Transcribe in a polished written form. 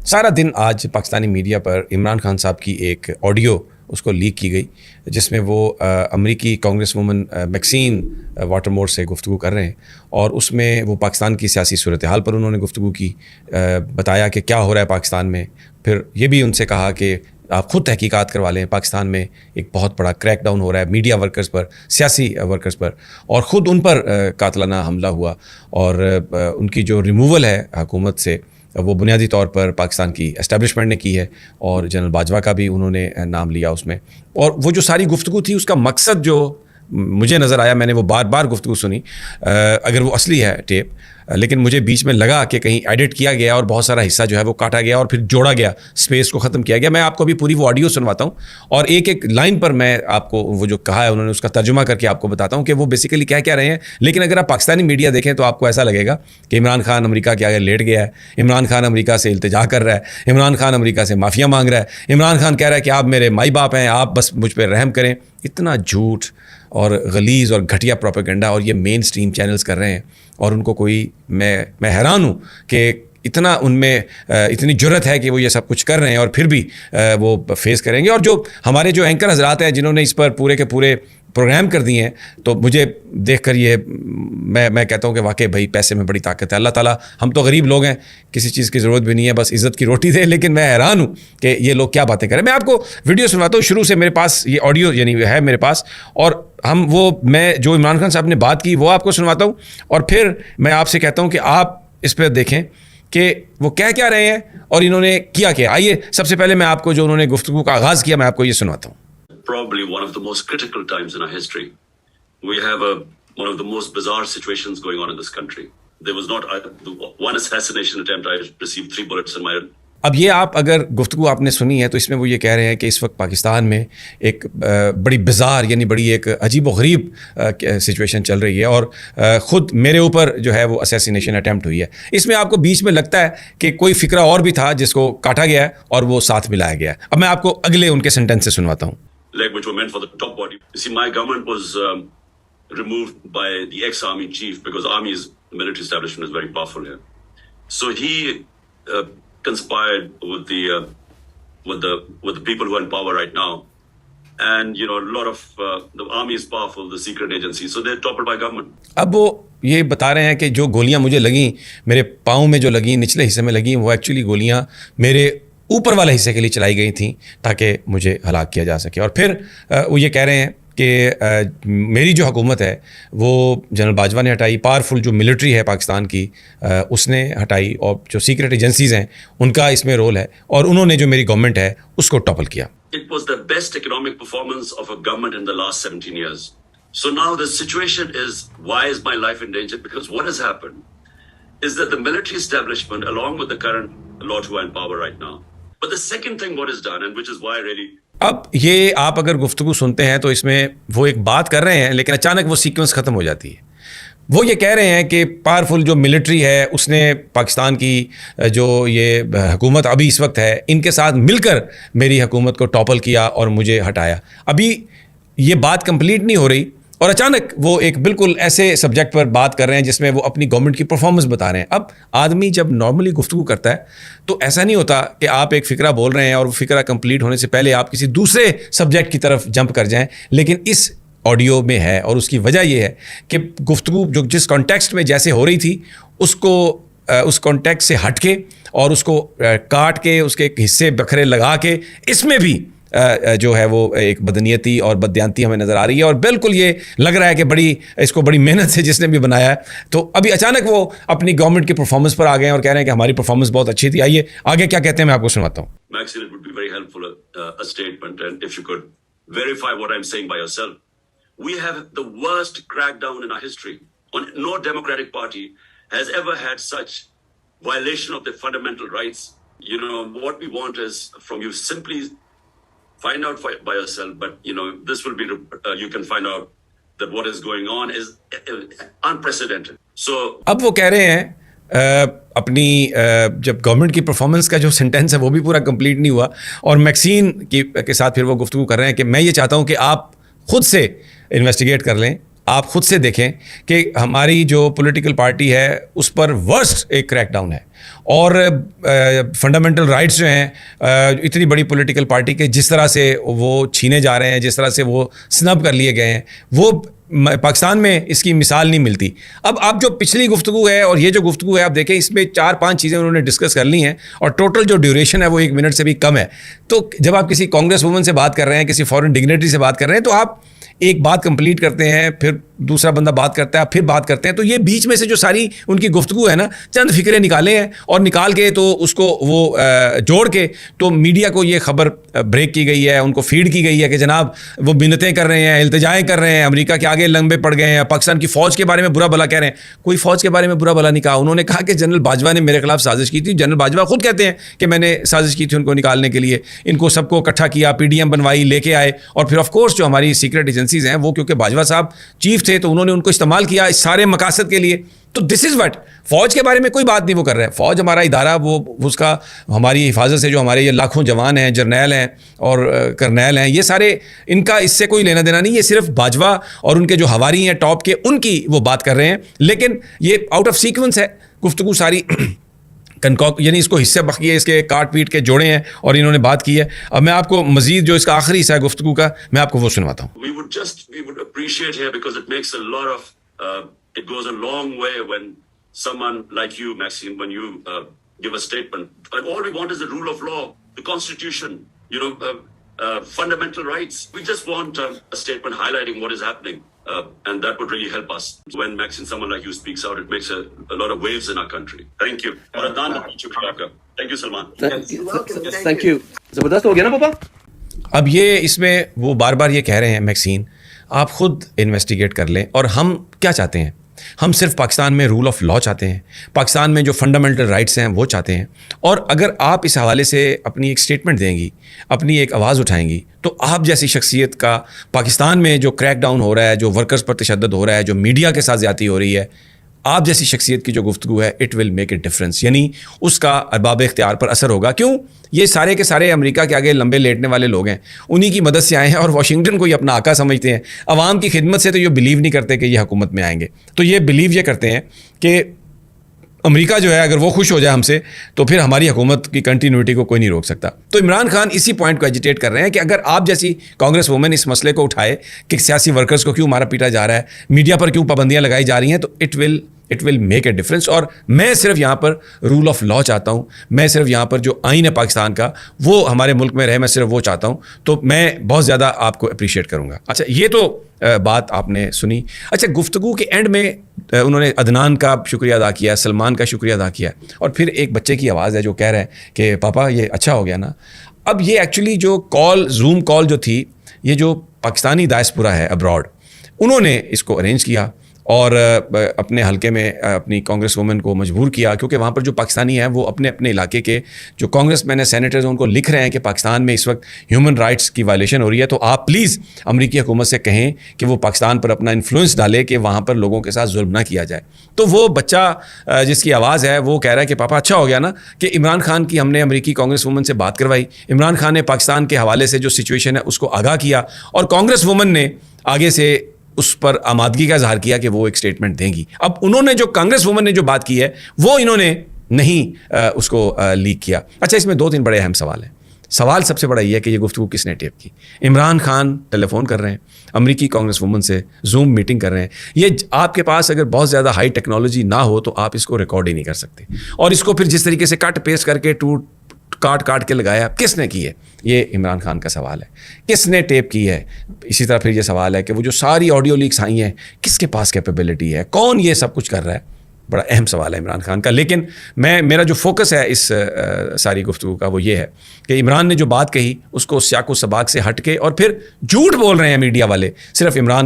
سارا دن آج پاکستانی میڈیا پر عمران خان صاحب کی ایک آڈیو اس کو لیک کی گئی جس میں وہ امریکی کانگریس وومن میکسین واٹر مور سے گفتگو کر رہے ہیں، اور اس میں وہ پاکستان کی سیاسی صورتحال پر انہوں نے گفتگو کی، بتایا کہ کیا ہو رہا ہے پاکستان میں. پھر یہ بھی ان سے کہا کہ آپ خود تحقیقات کروا لیں، پاکستان میں ایک بہت بڑا کریک ڈاؤن ہو رہا ہے میڈیا ورکرز پر، سیاسی ورکرز پر، اور خود ان پر قاتلانہ حملہ ہوا، اور ان کی جو ریموول ہے حکومت سے وہ بنیادی طور پر پاکستان کی اسٹیبلشمنٹ نے کی ہے، اور جنرل باجوہ کا بھی انہوں نے نام لیا اس میں. اور وہ جو ساری گفتگو تھی اس کا مقصد جو مجھے نظر آیا، میں نے وہ بار بار گفتگو سنی، اگر وہ اصلی ہے ٹیپ، لیکن مجھے بیچ میں لگا کہ کہیں ایڈٹ کیا گیا اور بہت سارا حصہ جو ہے وہ کاٹا گیا اور پھر جوڑا گیا، اسپیس کو ختم کیا گیا. میں آپ کو ابھی پوری وہ آڈیو سنواتا ہوں، اور ایک ایک لائن پر میں آپ کو وہ جو کہا ہے انہوں نے اس کا ترجمہ کر کے آپ کو بتاتا ہوں کہ وہ بیسیکلی کیا کہہ رہے ہیں. لیکن اگر آپ پاکستانی میڈیا دیکھیں تو آپ کو ایسا لگے گا کہ عمران خان امریکہ کے آگے لیٹ گیا ہے، عمران خان امریکہ سے التجا کر رہا ہے، عمران خان امریکہ سے معافیا مانگ رہا ہے، عمران خان کہہ رہا ہے کہ آپ میرے مائی باپ ہیں، آپ بس مجھ پہ رحم کریں. اتنا جھوٹ اور غلیظ اور گھٹیا پروپیگنڈا، اور یہ مین سٹریم چینلز کر رہے ہیں، اور ان کو کوئی میں حیران ہوں کہ اتنا ان میں اتنی جرت ہے کہ وہ یہ سب کچھ کر رہے ہیں اور پھر بھی وہ فیس کریں گے. اور جو ہمارے جو اینکر حضرات ہیں جنہوں نے اس پر پورے کے پورے پروگرام کر دیے ہیں، تو مجھے دیکھ کر یہ میں کہتا ہوں کہ واقعی بھائی پیسے میں بڑی طاقت ہے. اللہ تعالیٰ، ہم تو غریب لوگ ہیں، کسی چیز کی ضرورت بھی نہیں ہے، بس عزت کی روٹی دے. لیکن میں حیران ہوں کہ یہ لوگ کیا باتیں کریں. میں آپ کو ویڈیو سنواتا ہوں شروع سے، میرے پاس یہ آڈیو یعنی ہے میرے پاس، اور میں جو عمران خان صاحب نے بات کی وہ آپ کو سنواتا ہوں، اور پھر میں آپ سے کہتا ہوں کہ آپ اس پہ دیکھیں کہ وہ کہہ کیا رہے ہیں اور انہوں نے کیا کیا. آئیے سب سے پہلے میں آپ کو جو انہوں نے گفتگو کا آغاز کیا میں آپ کو یہ سنواتا ہوں. Probably one of the most critical times in our history. We have one of the most bizarre situations going on in this country. There was not one assassination attempt. I received 3 bullets in my head. اب یہ آپ اگر گفتگو آپ نے سنی ہے تو اس میں وہ یہ کہہ رہے ہیں کہ اس وقت پاکستان میں ایک بڑی بزار یعنی بڑی ایک عجیب و غریب سچویشن چل رہی ہے، اور خود میرے اوپر جو ہے وہ اسیسینیشن اٹیمپٹ ہوئی ہے. اس میں آپ کو بیچ میں لگتا ہے کہ کوئی فکرہ اور بھی تھا جس کو کاٹا گیا ہے اور وہ ساتھ ملایا گیا ہے. اب میں آپ کو اگلے ان کے سینٹینس سے سنواتا ہوں. Like which were meant for the top body. You see, my government was removed by the ex-army chief because army's military establishment is very powerful here. So he conspired with the people who are in power right now, and you know a lot of the army is powerful, the secret agency, so they're toppled by government. اب وہ یہ بتا رہے ہیں کہ جو گولیاں مجھے لگیں، میرے پاؤں میں جو لگیں، نچلے حصے میں لگیں، وہ ایکچولی گولیاں میرے اوپر والے حصے کے لیے چلائی گئی تھیں تاکہ مجھے ہلاک کیا جا سکے. اور پھر وہ یہ کہہ رہے ہیں کہ میری جو حکومت ہے وہ جنرل باجوہ نے ہٹائی، پاورفل جو ملٹری ہے پاکستان کی اس نے ہٹائی، اور جو سیکرٹ ایجنسیز ہیں ان کا اس میں رول ہے، اور انہوں نے جو میری گورنمنٹ ہے اس کو ٹاپل کیا. It was the best economic performance of a government in the last 17 years. So now the situation is, why is my life in danger? Because what has happened is that the military establishment, along with the current lot who are in power right now, but the second thing what is done, and which is why really اب یہ آپ اگر گفتگو سنتے ہیں تو اس میں وہ ایک بات کر رہے ہیں لیکن اچانک وہ سیکوینس ختم ہو جاتی ہے. وہ یہ کہہ رہے ہیں کہ پاورفل جو ملٹری ہے اس نے پاکستان کی جو یہ حکومت ابھی اس وقت ہے ان کے ساتھ مل کر میری حکومت کو ٹاپل کیا اور مجھے ہٹایا. ابھی یہ بات کمپلیٹ نہیں ہو رہی اور اچانک وہ ایک بالکل ایسے سبجیکٹ پر بات کر رہے ہیں جس میں وہ اپنی گورنمنٹ کی پرفارمنس بتا رہے ہیں. اب آدمی جب نارملی گفتگو کرتا ہے تو ایسا نہیں ہوتا کہ آپ ایک فکرہ بول رہے ہیں اور وہ فکرہ کمپلیٹ ہونے سے پہلے آپ کسی دوسرے سبجیکٹ کی طرف جمپ کر جائیں. لیکن اس آڈیو میں ہے، اور اس کی وجہ یہ ہے کہ گفتگو جو جس کانٹیکسٹ میں جیسے ہو رہی تھی اس کو اس کانٹیکسٹ سے ہٹ کے اور اس کو کاٹ کے اس کے حصے بکھرے لگا کے اس میں بھی جو ہے وہ ایک بدنیتی اور بددیانتی ہمیں نظر آ رہی ہے. اور بالکل یہ لگ رہا ہے کہ اس کو بڑی محنت سے جس نے بھی بنایا ہے. تو ابھی اچانک وہ اپنی گورنمنٹ کی پرفارمنس پر آ گئے ہیں اور کہہ رہے ہیں کہ ہماری پرفارمنس بہت اچھی تھی. آئیے آگے کیا کہتے ہیں میں آپ کو سنواتا ہوں. Maxine, it would be very helpful a statement, and if you could verify what I'm saying by yourself. We have the worst crackdown in our history. No democratic party has ever had such violation of their fundamental rights. You know, what we want is from you simply find out by yourself, but you know, this will be, you can find out that what is going on is unprecedented. So اب وہ کہہ رہے ہیں اپنی جب government کی performance کا جو سینٹینس ہے وہ بھی پورا کمپلیٹ نہیں ہوا، اور میکسین کے ساتھ پھر وہ گفتگو کر رہے ہیں کہ میں یہ چاہتا ہوں کہ آپ خود سے انویسٹیگیٹ کر لیں، آپ خود سے دیکھیں کہ ہماری جو پولیٹیکل پارٹی ہے اس پر ورسٹ ایک کریک ڈاؤن ہے. اور فنڈامنٹل رائٹس جو ہیں اتنی بڑی پولیٹیکل پارٹی کے جس طرح سے وہ چھینے جا رہے ہیں, جس طرح سے وہ سنب کر لیے گئے ہیں, وہ پاکستان میں اس کی مثال نہیں ملتی. اب آپ جو پچھلی گفتگو ہے اور یہ جو گفتگو ہے آپ دیکھیں, اس میں 4-5 چیزیں انہوں نے ڈسکس کر لی ہیں اور ٹوٹل جو ڈیوریشن ہے وہ 1 منٹ سے بھی کم ہے. تو جب آپ کسی کانگریس وومن سے بات کر رہے ہیں, کسی فورن ڈگنیٹری سے بات کر رہے ہیں, تو آپ ایک بات کمپلیٹ کرتے ہیں, پھر دوسرا بندہ بات کرتا ہے, پھر بات کرتے ہیں, تو یہ بیچ میں سے جو ساری ان کی گفتگو ہے نا, چند فکریں نکالے ہیں اور نکال کے تو اس کو وہ جوڑ کے تو میڈیا کو یہ خبر بریک کی گئی ہے, ان کو فیڈ کی گئی ہے کہ جناب وہ منتیں کر رہے ہیں, التجائیں کر رہے ہیں, امریکہ کے آگے لمبے پڑ گئے ہیں, پاکستان کی فوج کے بارے میں برا بلا کہہ رہے ہیں. کوئی فوج کے بارے میں برا بلا نہیں کہا. انہوں نے کہا کہ جنرل باجوہ نے میرے خلاف سازش کی تھی. جنرل باجوہ خود کہتے ہیں کہ میں نے سازش کی تھی ان کو نکالنے کے لیے, ان کو سب کو اکٹھا کیا, PDM بنوائی, لے کے آئے, اور پھر آف کورس جو ہماری سیکرٹ ایجنسیز ہیں وہ کیونکہ باجوہ صاحب چیف تھے تو انہوں نے ان کو استعمال کیا اس سارے مقاصد کے لیے. تو دس از وٹ. فوج کے بارے میں کوئی بات نہیں وہ کر رہے ہیں. فوج ہمارا ادارہ, وہ اس کا ہماری حفاظت سے جو ہمارے یہ لاکھوں جوان ہیں, جرنیل ہیں اور کرنیل ہیں, یہ سارے ان کا اس سے کوئی لینا دینا نہیں. یہ صرف باجوہ اور ان کے جو ہواری ہیں ٹاپ کے, ان کی وہ بات کر رہے ہیں. لیکن یہ آؤٹ آف سیکوینس ہے گفتگو ساری, یعنی اس کو حصے بخیے, اس کے کاٹ پیٹ کے جوڑے ہیں اور انہوں نے بات کی ہے. اب میں آپ کو مزید جو اس کا آخری حصہ ہے گفتگو کا, میں آپ کو وہ سنواتا ہوں. We would appreciate here because it makes a lot of, it goes a long way when someone like you, Maxine, when you give a statement. And all we want is the rule of law, the constitution, fundamental rights. We just want a statement highlighting what is happening. And that would really help us. When Maxine, someone like you speaks out, it makes a lot of waves in our country. Thank you. اور Adnan, thank you, Salman. Thank you. زبردست ہو گیا نا پاپا. اب یہ اس میں وہ بار بار یہ کہہ رہے ہیں میکسین, آپ خود انویسٹیگیٹ کر لیں. اور ہم کیا چاہتے ہیں؟ ہم صرف پاکستان میں رول آف لا چاہتے ہیں, پاکستان میں جو فنڈامنٹل رائٹس ہیں وہ چاہتے ہیں. اور اگر آپ اس حوالے سے اپنی ایک اسٹیٹمنٹ دیں گی, اپنی ایک آواز اٹھائیں گی, تو آپ جیسی شخصیت کا پاکستان میں جو کریک ڈاؤن ہو رہا ہے, جو ورکرز پر تشدد ہو رہا ہے, جو میڈیا کے ساتھ زیادتی ہو رہی ہے, آپ جیسی شخصیت کی جو گفتگو ہے, it will make a difference. یعنی اس کا ارباب اختیار پر اثر ہوگا. کیوں؟ یہ سارے کے سارے امریکہ کے آگے لمبے لیٹنے والے لوگ ہیں, انہی کی مدد سے آئے ہیں اور واشنگٹن کو یہ اپنا آقا سمجھتے ہیں. عوام کی خدمت سے تو یہ بلیو نہیں کرتے کہ یہ حکومت میں آئیں گے. تو یہ بلیو یہ کرتے ہیں کہ امریکہ جو ہے اگر وہ خوش ہو جائے ہم سے تو پھر ہماری حکومت کی کنٹینیوٹی کو کوئی نہیں روک سکتا. تو عمران خان اسی پوائنٹ کو ایجیٹیٹ کر رہے ہیں کہ اگر آپ جیسی کانگریس وومن اس مسئلے کو اٹھائے کہ سیاسی ورکرز کو کیوں مارا پیٹا جا رہا ہے, میڈیا پر کیوں پابندیاں لگائی جا رہی ہیں, تو it will make a difference. اور میں صرف یہاں پر رول آف لا چاہتا ہوں. میں صرف یہاں پر جو آئین ہے پاکستان کا وہ ہمارے ملک میں رہے, میں صرف وہ چاہتا ہوں. تو میں بہت زیادہ آپ کو اپریشیٹ کروں گا. اچھا, یہ تو بات آپ نے سنی. اچھا, گفتگو کے اینڈ میں انہوں نے عدنان کا شکریہ ادا کیا, سلمان کا شکریہ ادا کیا, اور پھر ایک بچے کی آواز ہے جو کہہ رہا ہے کہ پاپا یہ اچھا ہو گیا نا. اب یہ ایکچولی جو کال, زوم کال جو تھی, یہ جو پاکستانی ڈائسپورا ہے ابراڈ, انہوں نے اس کو ارینج کیا اور اپنے حلقے میں اپنی کانگریس وومن کو مجبور کیا, کیونکہ وہاں پر جو پاکستانی ہیں وہ اپنے اپنے علاقے کے جو کانگریس مین ہیں, سینیٹرز ہیں, ان کو لکھ رہے ہیں کہ پاکستان میں اس وقت ہیومن رائٹس کی وائلیشن ہو رہی ہے, تو آپ پلیز امریکی حکومت سے کہیں کہ وہ پاکستان پر اپنا انفلوئنس ڈالے کہ وہاں پر لوگوں کے ساتھ ظلم نہ کیا جائے. تو وہ بچہ جس کی آواز ہے وہ کہہ رہا ہے کہ پاپا اچھا ہو گیا نا کہ عمران خان کی ہم نے امریکی کانگریس وومن سے بات کروائی, عمران خان نے پاکستان کے حوالے سے جو سچویشن ہے اس کو آگاہ کیا, اور کانگریس وومن نے آگے سے اس پر آمادگی کا اظہار کیا کہ وہ ایک اسٹیٹمنٹ دیں گی. اب انہوں نے جو کانگریس وومن نے جو بات کی ہے وہ انہوں نے نہیں اس کو لیک کیا. اچھا, اس میں 2-3 بڑے اہم سوال ہیں. سوال سب سے بڑا یہ ہے کہ یہ گفتگو کس نے ٹیپ کی. عمران خان ٹیلی فون کر رہے ہیں امریکی کانگریس وومن سے, زوم میٹنگ کر رہے ہیں. یہ آپ کے پاس اگر بہت زیادہ ہائی ٹیکنالوجی نہ ہو تو آپ اس کو ریکارڈ ہی نہیں کر سکتے, اور اس کو پھر جس طریقے سے کٹ پیسٹ کر کے کاٹ کے لگایا, کس نے کی ہے؟ یہ عمران خان کا سوال ہے. کس نے ٹیپ کی ہے؟ اسی طرح پھر یہ سوال ہے کہ وہ جو ساری آڈیو لیکس آئی ہیں کس کے پاس کیپیبلٹی ہے, کون یہ سب کچھ کر رہا ہے؟ بڑا اہم سوال ہے عمران خان کا. لیکن میرا جو فوکس ہے اس ساری گفتگو کا وہ یہ ہے کہ عمران نے جو بات کہی اس کو سیاق و سباق سے ہٹ کے, اور پھر جھوٹ بول رہے ہیں میڈیا والے, صرف عمران